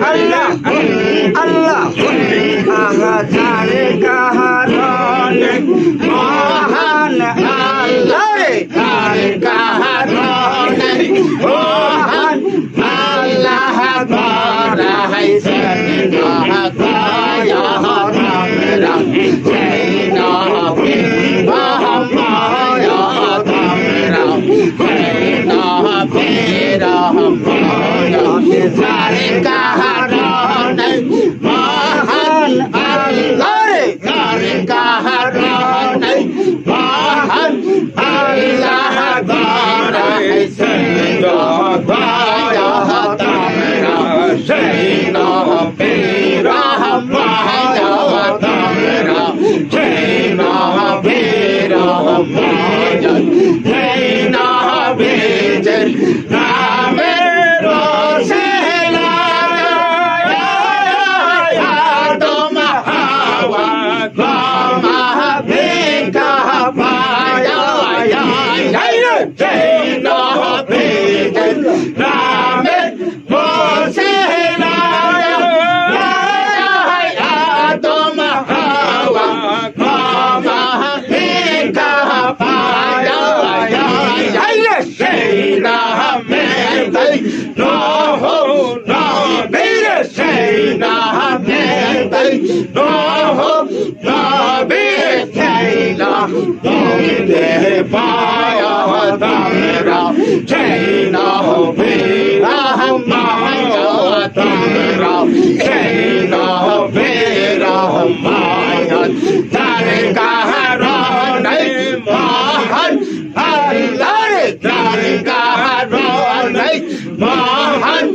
Allah Allah আহাজার কাহারণে মহান আল্লাহ রে তার কাহারণে মহান আল্লাহ বাড়াইছেন গায়া রামরা জয় নবী মহামায়া রামরা জয় নবী রহমায়া তার কাহারণে মহান আল্লাহ রে তার কাহারণে মহান আল্লাহ বাড়াইছেন গায়া রামরা জয় নবী রহমায়া রামরা জয় নবী রহমায়া জয় নবী রামে রসেলা তুম হাওয়া গমা ভিকা পায়া জয় নবী রামে রসেলা তুম হাওয়া গমা ভিকা পায়া no ho no mere say na me no ho no mere say na de paya tamra say na me rahmaya tamra say na me rahmaya tar kaharonai mahan Allah tar kaharonai mahan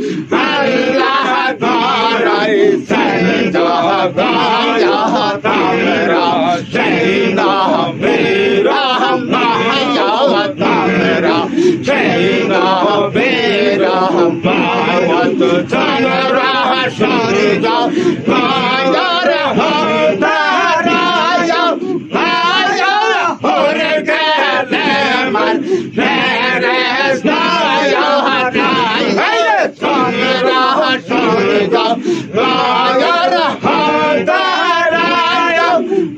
Allah baড়াইছেন Gaya Ramra জয় নবী রহমায়া রামরা জয় নবী রহমায়া চন্দ্রা সূর্য মায়ার হতারায়া মায়া হরে গেলে মান ফেরেশতায়া চন্দ্রা সূর্য মায়ার হতারায়া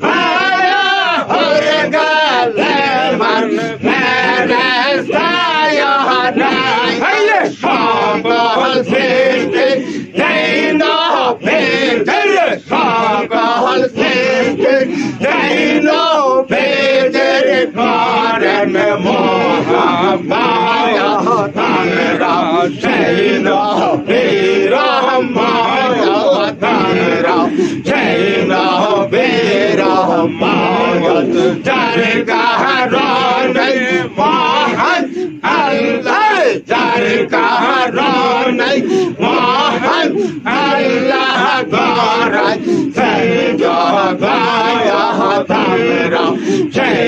মায়া হরে গেলে মান ফেরেশতায়া সকল সৃষ্টি জয় নবী সকল সৃষ্টি জয় নবী করেন মহামায়া তামরা জয় নবী রহমায়া তামরা জয় নবী রহমায়া যার কারণে মহান আল্লাহ যার কারণে মহান আল্লাহ গড়াইছেন গায়া তামরা জয়